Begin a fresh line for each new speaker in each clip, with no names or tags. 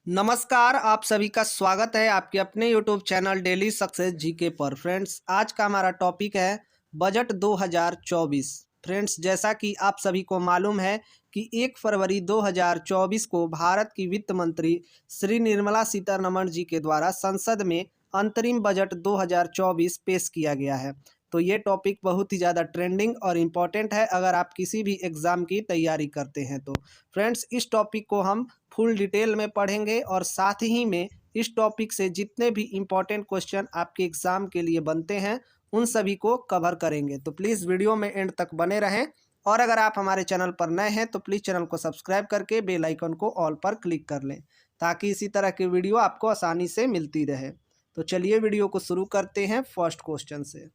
नमस्कार, आप सभी का स्वागत है आपके अपने YouTube channel daily success GK पर। फ्रेंड्स, आज का हमारा टॉपिक है बजट 2024। फ्रेंड्स, जैसा कि आप सभी को मालूम है कि 1 फरवरी 2024 को भारत की वित्त मंत्री श्री निर्मला सीतारमण जी के द्वारा संसद में अंतरिम बजट 2024 पेश किया गया है। तो ये टॉपिक बहुत ही ज़्यादा ट्रेंडिंग और इम्पॉर्टेंट है अगर आप किसी भी एग्ज़ाम की तैयारी करते हैं तो। फ्रेंड्स, इस टॉपिक को हम फुल डिटेल में पढ़ेंगे और साथ ही में इस टॉपिक से जितने भी इम्पोर्टेंट क्वेश्चन आपके एग्ज़ाम के लिए बनते हैं उन सभी को कवर करेंगे। तो प्लीज़ वीडियो में एंड तक बने रहें और अगर आप हमारे चैनल पर नए हैं तो प्लीज़ चैनल को सब्सक्राइब करके बेल आइकन को ऑल पर क्लिक कर लें ताकि इसी तरह की वीडियो आपको आसानी से मिलती रहे। तो चलिए वीडियो को शुरू करते हैं फर्स्ट क्वेश्चन से।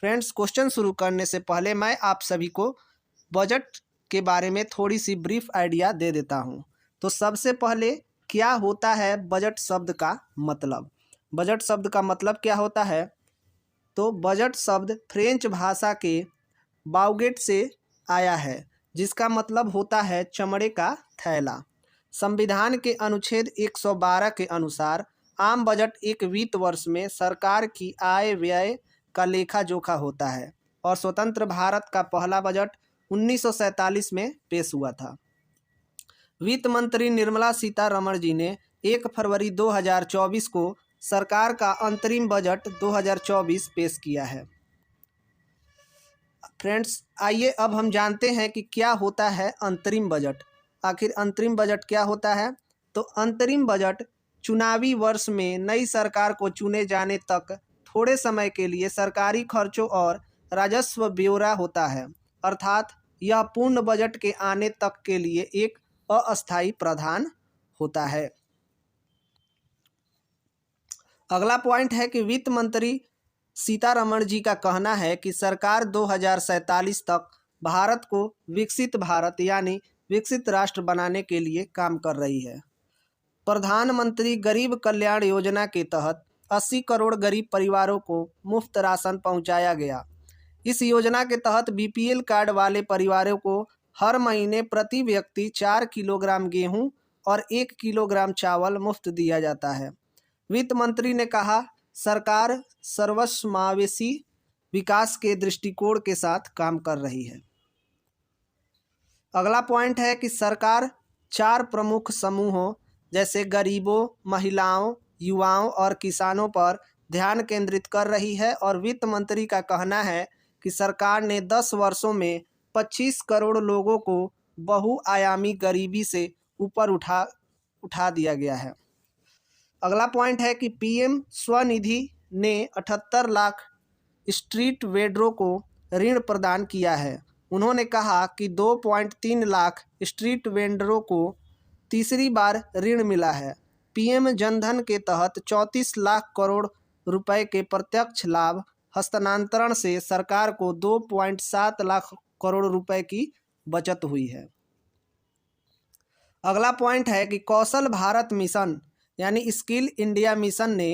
फ्रेंड्स, क्वेश्चन शुरू करने से पहले मैं आप सभी को बजट के बारे में थोड़ी सी ब्रीफ आइडिया दे देता हूँ। तो सबसे पहले क्या होता है बजट शब्द का मतलब? बजट शब्द का मतलब क्या होता है? तो बजट शब्द फ्रेंच भाषा के बाउगेट से आया है जिसका मतलब होता है चमड़े का थैला। संविधान के अनुच्छेद 112 के अनुसार आम बजट एक वित्त वर्ष में सरकार की आय व्यय का लेखा जोखा होता है और स्वतंत्र भारत का पहला बजट 1947 में पेश हुआ था। वित्त मंत्री निर्मला सीतारमण जी ने 1 फरवरी 2024 को सरकार का अंतरिम बजट 2024 पेश किया है। फ्रेंड्स, आइए अब हम जानते हैं कि क्या होता है अंतरिम बजट। आखिर अंतरिम बजट क्या होता है? तो अंतरिम बजट चुनावी वर्ष में नई सरकार को चुने जाने तक थोड़े समय के लिए सरकारी खर्चों और राजस्व ब्यौरा होता है, अर्थात यह पूर्ण बजट के आने तक के लिए एक अस्थायी प्रावधान होता है। अगला पॉइंट है कि वित्त मंत्री सीतारमण जी का कहना है कि सरकार 2047 तक भारत को विकसित भारत यानी विकसित राष्ट्र बनाने के लिए काम कर रही है। प्रधानमंत्री गरीब कल्याण योजना के तहत 80 करोड़ गरीब परिवारों को मुफ्त राशन पहुंचाया गया। इस योजना के तहत बीपीएल कार्ड वाले परिवारों को हर महीने प्रति व्यक्ति 4 किलोग्राम गेहूं और 1 किलोग्राम चावल मुफ्त दिया जाता है। वित्त मंत्री ने कहा, सरकार सर्वसमावेशी विकास के दृष्टिकोण के साथ काम कर रही है। अगला पॉइंट है कि सरकार 4 प्रमुख समूहों जैसे गरीबों, महिलाओं, युवाओं और किसानों पर ध्यान केंद्रित कर रही है और वित्त मंत्री का कहना है कि सरकार ने 10 वर्षों में 25 करोड़ लोगों को बहुआयामी गरीबी से ऊपर उठा दिया गया है। अगला पॉइंट है कि पीएम स्वनिधि ने 78 लाख स्ट्रीट वेंडरों को ऋण प्रदान किया है। उन्होंने कहा कि 2.3 लाख स्ट्रीट वेंडरों को तीसरी बार ऋण मिला है। पीएम जनधन के तहत 34 लाख करोड़ रुपए के प्रत्यक्ष लाभ हस्तांतरण से सरकार को 2.7 लाख करोड़ रुपए की बचत हुई है। अगला पॉइंट है कि कौशल भारत मिशन यानी स्किल इंडिया मिशन ने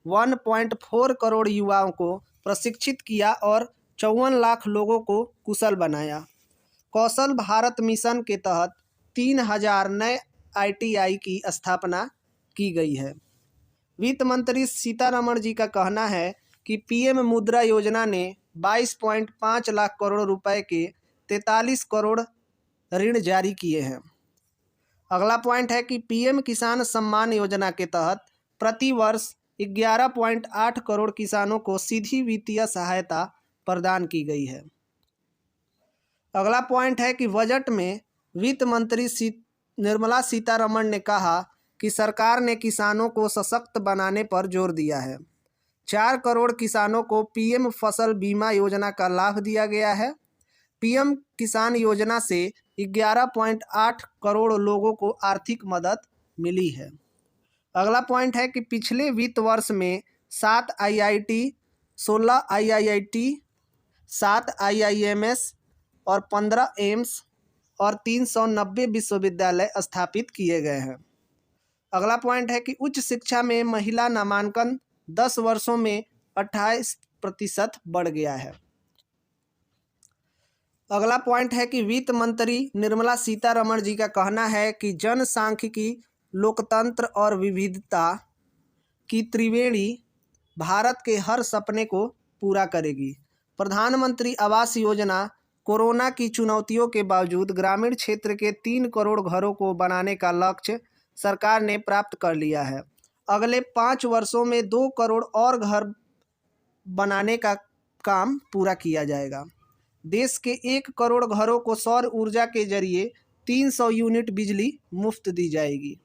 1.4 करोड़ युवाओं को प्रशिक्षित किया और 54 लाख लोगों को कुशल बनाया। कौशल भारत मिशन के तहत 3000 नए आईटीआई की स्थापना की गई है। वित्त मंत्री सीतारमण जी का कहना है कि पीएम मुद्रा योजना ने 22.5 लाख करोड़ रुपए के 43 करोड़ ऋण जारी किए हैं। अगला पॉइंट है कि पीएम किसान सम्मान योजना के तहत प्रति वर्ष 11.8 करोड़ किसानों को सीधी वित्तीय सहायता प्रदान की गई है। अगला पॉइंट है कि बजट में वित्त मंत्री निर्मला सीतारमण ने कहा कि सरकार ने किसानों को सशक्त बनाने पर जोर दिया है। 4 करोड़ किसानों को पीएम फसल बीमा योजना का लाभ दिया गया है। पीएम किसान योजना से 11.8 करोड़ लोगों को आर्थिक मदद मिली है। अगला पॉइंट है कि पिछले वित्त वर्ष में 7 आईआईटी, 16 आईआईटी, 7 आईआईएमएस और 15 एम्स और 390 विश्वविद्यालय स्थापित किए गए हैं। अगला पॉइंट है कि उच्च शिक्षा में महिला नामांकन 10 वर्षों में 28% बढ़ गया है। अगला पॉइंट है कि वित्त मंत्री निर्मला सीतारमण जी का कहना है कि जनसांख्यिकी लोकतंत्र और विविधता की त्रिवेणी भारत के हर सपने को पूरा करेगी। प्रधानमंत्री आवास योजना कोरोना की चुनौतियों के बावजूद ग्रामीण क्षेत्र के 3 करोड़ घरों को बनाने का लक्ष्य सरकार ने प्राप्त कर लिया है। अगले 5 वर्षों में 2 करोड़ और घर बनाने का काम पूरा किया जाएगा। देश के 1 करोड़ घरों को सौर ऊर्जा के जरिए 300 यूनिट बिजली मुफ्त दी जाएगी।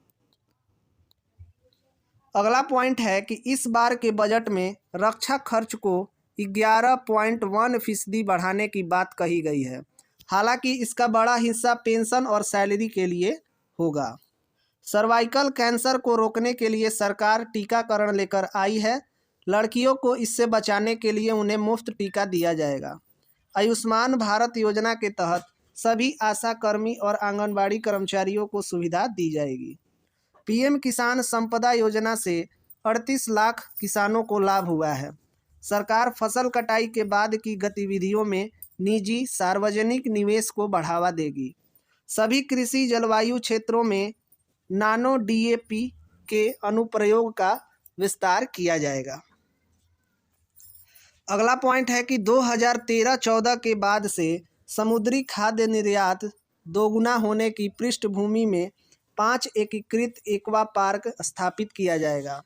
अगला पॉइंट है कि इस बार के बजट में रक्षा खर्च को 11.1% बढ़ाने की बात कही गई है। हालांकि इसका बड़ा हिस्सा पेंशन और सैलरी के लिए होगा। सर्वाइकल कैंसर को रोकने के लिए सरकार टीकाकरण लेकर आई है। लड़कियों को इससे बचाने के लिए उन्हें मुफ्त टीका दिया जाएगा। आयुष्मान भारत योजना के तहत सभी आशा कर्मी और आंगनबाड़ी कर्मचारियों को सुविधा दी जाएगी। पीएम किसान संपदा योजना से 38 लाख किसानों को लाभ हुआ है। सरकार फसल कटाई के बाद की गतिविधियों में निजी सार्वजनिक निवेश को बढ़ावा देगी। सभी कृषि जलवायु क्षेत्रों में नानो डीएपी के अनुप्रयोग का विस्तार किया जाएगा। अगला पॉइंट है कि 2013-14 के बाद से समुद्री खाद्य निर्यात दोगुना होने की पृष्ठभूमि में 5 एकीकृत एक्वा पार्क स्थापित किया जाएगा।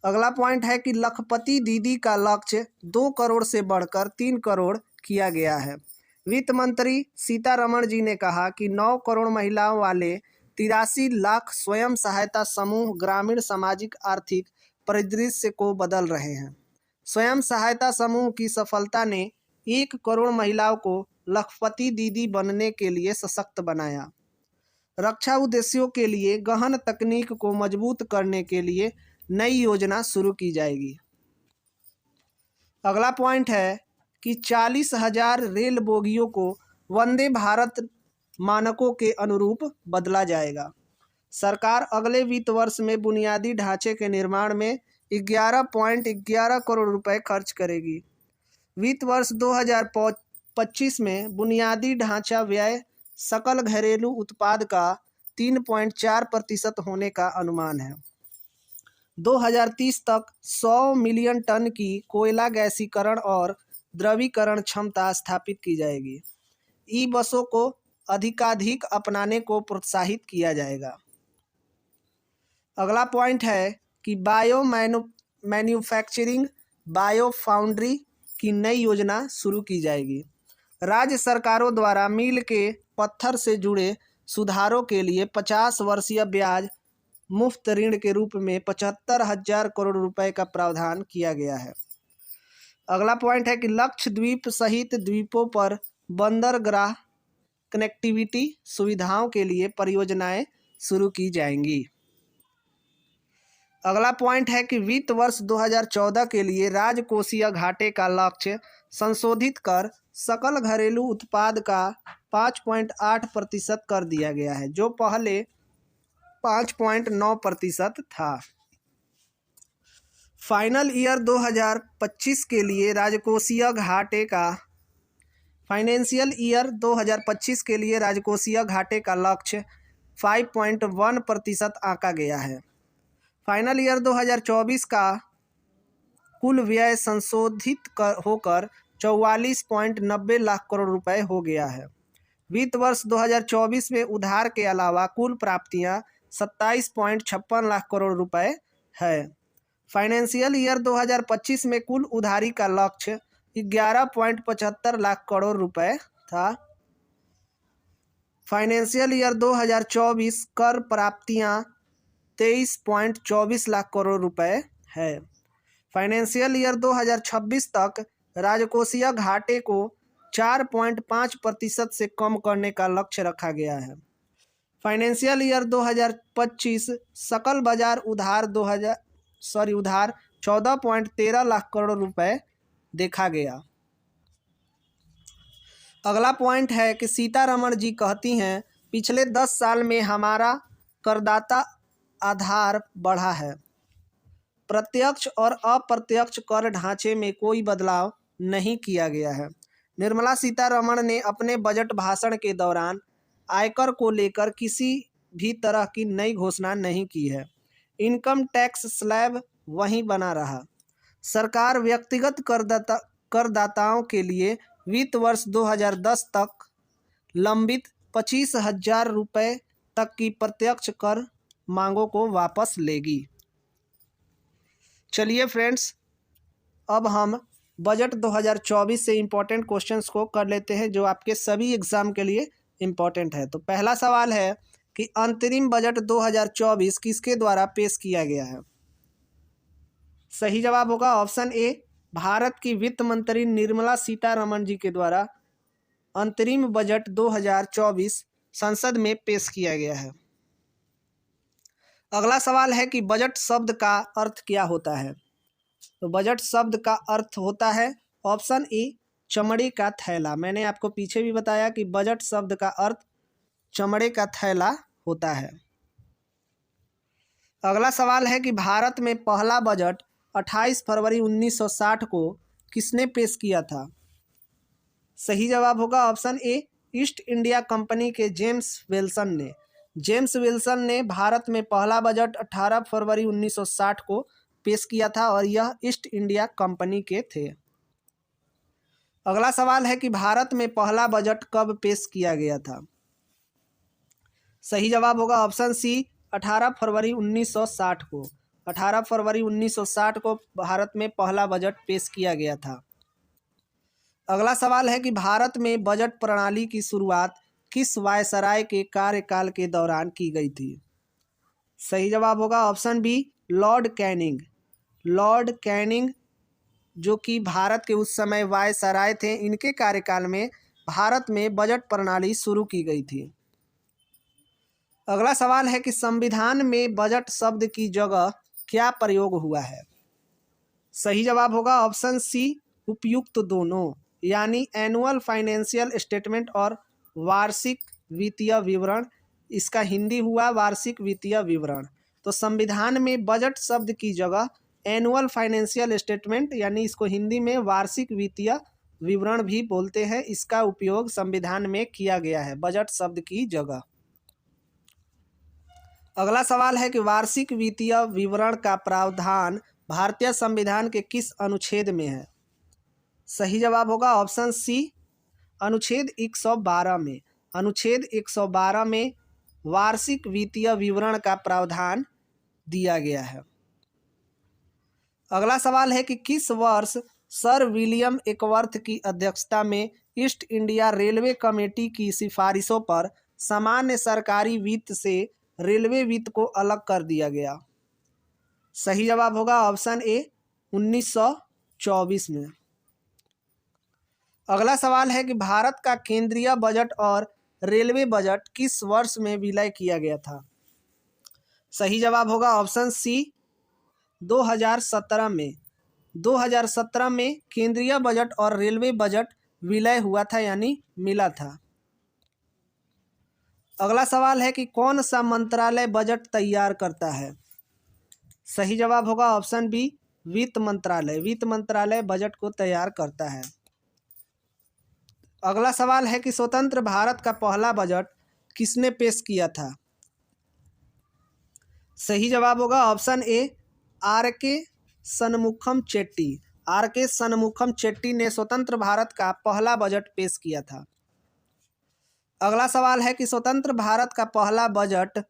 अगला पॉइंट है कि लखपति दीदी का लक्ष्य 2 करोड़ से बढ़कर 3 करोड़ किया गया है। वित्त मंत्री सीतारमण जी ने कहा कि 9 करोड़ महिलाओं वाले 83 लाख स्वयं सहायता समूह ग्रामीण सामाजिक आर्थिक परिदृश्य को बदल रहे हैं। स्वयं सहायता समूह की सफलता ने 1 करोड़ महिलाओं को लखपति दीदी बनने के लिए सशक्त बनाया। रक्षा उद्देश्यों के लिए गहन तकनीक को मजबूत करने के लिए नई योजना शुरू की जाएगी। अगला पॉइंट है कि 40,000 रेल बोगियों को वंदे भारत मानकों के अनुरूप बदला जाएगा। सरकार अगले वित्त वर्ष में बुनियादी ढांचे के निर्माण में 11.11 करोड़ रुपए खर्च करेगी। वित्त वर्ष 2025 में बुनियादी ढांचा व्यय सकल घरेलू उत्पाद का 3.4% होने का अनुमान है। 2030 तक 100 मिलियन टन की कोयला गैसीकरण और द्रवीकरण क्षमता स्थापित की जाएगी। ई बसों को अधिकाधिक अपनाने को प्रोत्साहित किया जाएगा। अगला पॉइंट है कि बायो मैन्युफैक्चरिंग बायो फाउंड्री की नई योजना शुरू की जाएगी। राज्य सरकारों द्वारा मील के पत्थर से जुड़े सुधारों के लिए 50 वर्षीय ब्याज मुफ्त ऋण के रूप में 75,000 करोड़ रुपए का प्रावधान किया गया है। अगला पॉइंट है कि लक्षद्वीप सहित द्वीपों पर बंदरगाह कनेक्टिविटी सुविधाओं के लिए परियोजनाएं शुरू की जाएंगी। अगला पॉइंट है कि वित्त वर्ष 2014 के लिए राजकोषीय घाटे का लक्ष्य संशोधित कर सकल घरेलू उत्पाद का 5.8% कर दिया गया है, जो पहले 5.9% था। फाइनल ईयर 2025 के लिए राजकोषीय घाटे का फाइनेंशियल ईयर 2025 के लिए राजकोषीय घाटे का लक्ष्य 5.1% आंका गया है। फाइनल ईयर 2024 का कुल व्यय संशोधित होकर 44.90 लाख करोड़ रुपए हो गया है। वित्त वर्ष 2024 में उधार के अलावा कुल प्राप्तियां 27.56 लाख करोड़ रुपए है। फाइनेंशियल ईयर 2025 में कुल उधारी का लक्ष्य 11.75 लाख करोड़ रुपए था। फाइनेंशियल ईयर 2024 कर प्राप्तियां 23.24 लाख करोड़ रुपए है। फाइनेंशियल ईयर 2026 तक राजकोषीय घाटे को 4.5% से कम करने का लक्ष्य रखा गया है। फाइनेंशियल ईयर 2025 सकल बाजार उधार 14.13 लाख करोड़ रुपए देखा गया। अगला पॉइंट है कि सीतारमण जी कहती हैं, पिछले 10 साल में हमारा करदाता आधार बढ़ा है। प्रत्यक्ष और अप्रत्यक्ष कर ढांचे में कोई बदलाव नहीं किया गया है। निर्मला सीतारमण ने अपने बजट भाषण के दौरान आयकर को लेकर किसी भी तरह की नई घोषणा नहीं की है। इनकम टैक्स स्लैब वहीं बना रहा। सरकार व्यक्तिगत करदाताओं के लिए वित्त वर्ष 2010 तक लंबित 25,000 रुपये तक की प्रत्यक्ष कर मांगों को वापस लेगी। चलिए फ्रेंड्स, अब हम बजट 2024 से इम्पोर्टेंट क्वेश्चंस को कर लेते हैं जो आपके सभी एग्जाम के लिए इम्पोर्टेंट है। तो पहला सवाल है कि अंतरिम बजट 2024 किसके द्वारा पेश किया गया है। सही जवाब होगा ऑप्शन ए, भारत की वित्त मंत्री निर्मला सीतारमण जी के द्वारा अंतरिम बजट 2024 संसद में पेश किया गया है। अगला सवाल है कि बजट शब्द का अर्थ क्या होता है। तो बजट शब्द का अर्थ होता है ऑप्शन ए, चमड़े का थैला। मैंने आपको पीछे भी बताया कि बजट शब्द का अर्थ चमड़े का थैला होता है। अगला सवाल है कि भारत में पहला बजट 28 फरवरी 1960 को किसने पेश किया था। सही जवाब होगा option A, east India company के जेम्स विल्सन ने। जेम्स विल्सन ने भारत में पहला बजट 18 फरवरी 1960 को पेश किया था और यह ईस्ट इंडिया कंपनी के थे। अगला सवाल है कि भारत में पहला बजट कब पेश किया गया था। सही जवाब होगा ऑप्शन सी, 18 फरवरी 1960 को। 18 फरवरी 1960 को भारत में पहला बजट पेश किया गया था। अगला सवाल है कि भारत में बजट प्रणाली की शुरुआत किस वायसराय के कार्यकाल के दौरान की गई थी। सही जवाब होगा option B, Lord Canning. Lord Canning जो कि भारत के उस समय वायसराय थे, इनके कार्यकाल में भारत में बजट प्रणाली शुरू की गई थी। अगला सवाल है कि संविधान में बजट शब्द की जगह क्या प्रयोग हुआ है। सही जवाब होगा ऑप्शन सी, उपयुक्त दोनों, यानी एनुअल फाइनेंशियल स्टेटमेंट और वार्षिक वित्तीय विवरण। इसका हिंदी हुआ वार्षिक वित्तीय विवरण। तो संविधान में बजट शब्द की जगह एनुअल फाइनेंशियल स्टेटमेंट, यानी इसको हिंदी में वार्षिक वित्तीय विवरण भी बोलते हैं, इसका उपयोग संविधान में किया गया है बजट शब्द की जगह। अगला सवाल है कि वार्षिक वित्तीय विवरण का प्रावधान भारतीय संविधान के किस अनुच्छेद में है। सही जवाब होगा ऑप्शन सी, अनुच्छेद 112 में। अनुच्छेद 112 में वार्षिक वित्तीय विवरण का प्रावधान दिया गया है। अगला सवाल है कि किस वर्ष सर विलियम एकवर्थ की अध्यक्षता में ईस्ट इंडिया रेलवे कमेटी की सिफारिशों पर सामान्य सरकारी वित्त से रेलवे वित्त को अलग कर दिया गया। सही जवाब होगा ऑप्शन ए, 1924 में। अगला सवाल है कि भारत का केंद्रीय बजट और रेलवे बजट किस वर्ष में विलय किया गया था। सही जवाब होगा ऑप्शन सी, 2017 में। 2017 में केंद्रीय बजट और रेलवे बजट विलय हुआ था, यानी मिला था। अगला सवाल है कि कौन सा मंत्रालय बजट तैयार करता है। सही जवाब होगा ऑप्शन बी, वित्त मंत्रालय। वित्त मंत्रालय बजट को तैयार करता है। अगला सवाल है कि स्वतंत्र भारत का पहला बजट किसने पेश किया था। सही जवाब होगा ऑप्शन ए, आर के सनमुखम चेट्टी। आर के सनमुखम चेट्टी ने स्वतंत्र भारत का पहला बजट पेश किया था। अगला सवाल है कि स्वतंत्र भारत का पहला बजट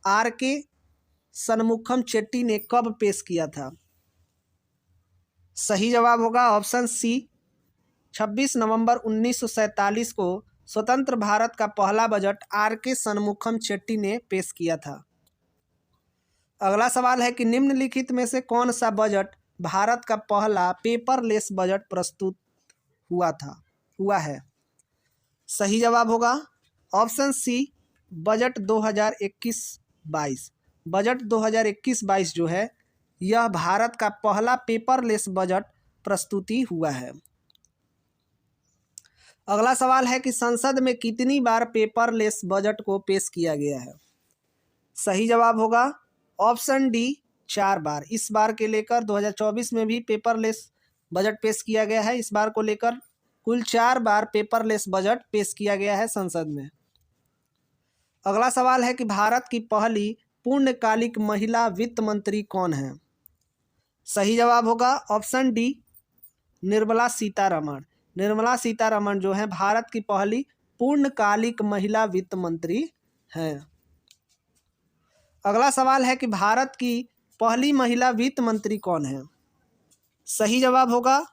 आर के सनमुखम चेट्टी ने कब पेश किया था। सही जवाब होगा ऑप्शन सी, 26 नवंबर 1947 को स्वतंत्र भारत का पहला बजट आर के सनमुखम चेट्टी ने पेश किया था। अगला सवाल है कि निम्नलिखित में से कौन सा बजट भारत का पहला पेपरलेस बजट प्रस्तुत हुआ है। सही जवाब होगा ऑप्शन सी, बजट 2021-22। बजट 2021-22 जो है यह भारत का पहला पेपरलेस बजट प्रस्तुति हुआ है। अगला सवाल है कि संसद में कितनी बार पेपरलेस बजट को पेश किया गया है। सही जवाब होगा ऑप्शन डी, 4 बार। इस बार के लेकर 2024 में भी पेपरलेस बजट पेश किया गया है। इस बार को लेकर कुल 4 बार पेपरलेस बजट पेश किया गया है संसद में। अगला सवाल है कि भारत की पहली पूर्णकालिक महिला वित्त मंत्री कौन है? सही जवाब होगा ऑप्शन डी, निर्मला सीतारमण। निर्मला सीतारमण जो है भारत की पहली पूर्णकालिक महिला वित्त मंत्री हैं। अगला सवाल है कि भारत की पहली महिला वित्त मंत्री कौन है? सही जवाब होगा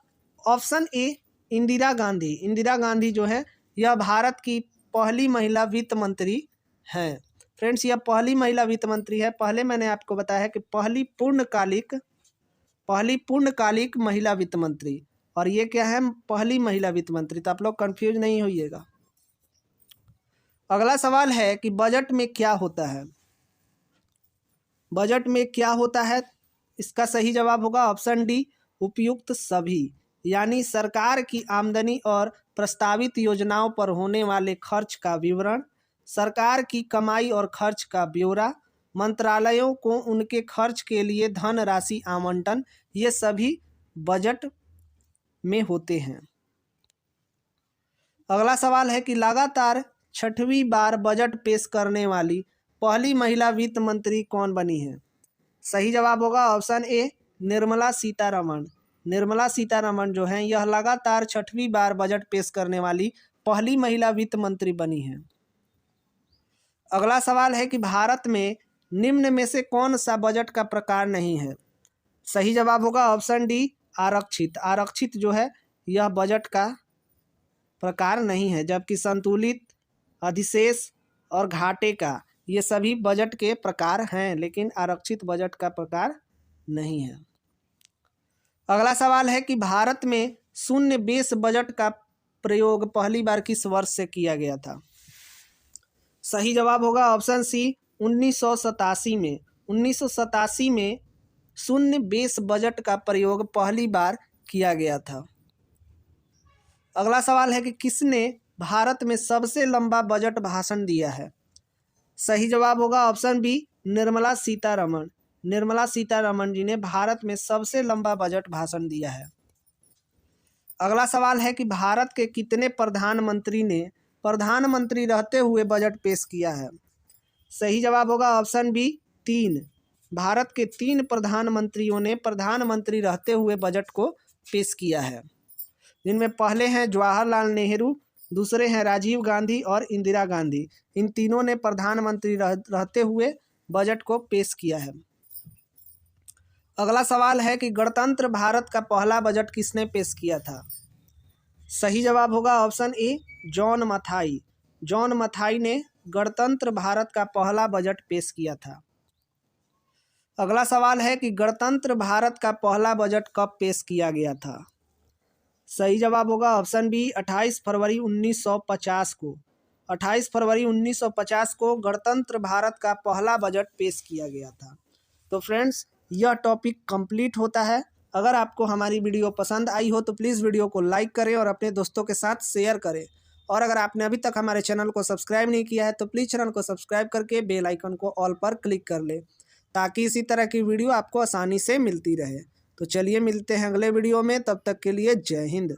ऑप्शन ए, इंदिरा गांधी। इंदिरा गांधी जो है यह भारत की पहली महिला वित्त मंत्री हैं। फ्रेंड्स, यह पहली महिला वित्त मंत्री है। पहले मैंने आपको बताया है कि पहली पूर्णकालिक महिला वित्त मंत्री, और ये क्या है? पहली महिला वित्त मंत्री। तो आप लोग कंफ्यूज नहीं होइएगा। अगला सवाल है कि बजट में क्या होता है? बजट में क्या होता है? इसका सही जवाब होगा ऑप्शन डी, उपयुक्त सभी। यानी सरकार की आमदनी और प्रस्तावित योजनाओं पर होने वाले खर्च का विवरण, सरकार की कमाई और खर्च का ब्यौरा, मंत्रालयों को उनके खर्च के लिए धन राशि आवंटन, ये सभी बजट में होते हैं। अगला सवाल है कि लगातार 6वीं बार बजट पेश करने वाली पहली महिला वित्त मंत्री कौन बनी है? सही जवाब होगा ऑप्शन ए, निर्मला सीतारमण। निर्मला सीतारमण जो हैं यह लगातार 6वीं बार बजट पेश करने वाली पहली महिला वित्त मंत्री बनी है। अगला सवाल है कि भारत में निम्न में से कौन सा बजट का प्रकार नहीं है? सही जवाब होगा ऑप्शन डी, आरक्षित। आरक्षित जो है यह बजट का प्रकार नहीं है, जबकि संतुलित, अधिशेष और घाटे का ये सभी बजट के प्रकार हैं, लेकिन आरक्षित बजट का प्रकार नहीं है। अगला सवाल है कि भारत में शून्य बेस बजट का प्रयोग पहली बार किस वर्ष से किया गया था? सही जवाब होगा ऑप्शन सी, 1987 में। 1987 में शून्य बेस बजट का प्रयोग पहली बार किया गया था। अगला सवाल है कि किसने भारत में सबसे लंबा बजट भाषण दिया है? सही जवाब होगा ऑप्शन बी, निर्मला सीतारमण। निर्मला सीतारमण जी ने भारत में सबसे लंबा बजट भाषण दिया है। अगला सवाल है कि भारत के कितने प्रधानमंत्री ने प्रधानमंत्री रहते हुए बजट पेश किया है? सही जवाब होगा ऑप्शन बी, 3। भारत के 3 प्रधानमंत्रियों ने प्रधानमंत्री रहते हुए बजट को पेश किया है, जिनमें पहले हैं जवाहरलाल नेहरू, दूसरे हैं राजीव गांधी और इंदिरा गांधी। इन तीनों ने प्रधानमंत्री रहते हुए बजट को पेश किया है। अगला सवाल है कि गणतंत्र भारत का पहला बजट किसने पेश किया था? सही जवाब होगा option A, John Mathai. John Mathai ने गणतंत्र भारत का पहला बजट पेश किया था। अगला सवाल है कि गणतंत्र भारत का पहला बजट कब पेश किया गया था? सही जवाब होगा ऑप्शन बी, 28 फरवरी 1950 को। 28 फरवरी 1950 को गणतंत्र भारत का पहला बजट पेश किया गया था। तो फ्रेंड्स, यह टॉपिक कंप्लीट होता है। अगर आपको हमारी वीडियो पसंद आई हो तो प्लीज़ वीडियो को लाइक करें और अपने दोस्तों के साथ शेयर करें। और अगर आपने अभी तक हमारे चैनल को सब्सक्राइब नहीं किया है तो प्लीज़ चैनल को सब्सक्राइब करके बेल आइकन को ऑल पर क्लिक कर लें, ताकि इसी तरह की वीडियो आपको आसानी से मिलती रहे। तो चलिए मिलते हैं अगले वीडियो में, तब तक के लिए जय हिंद।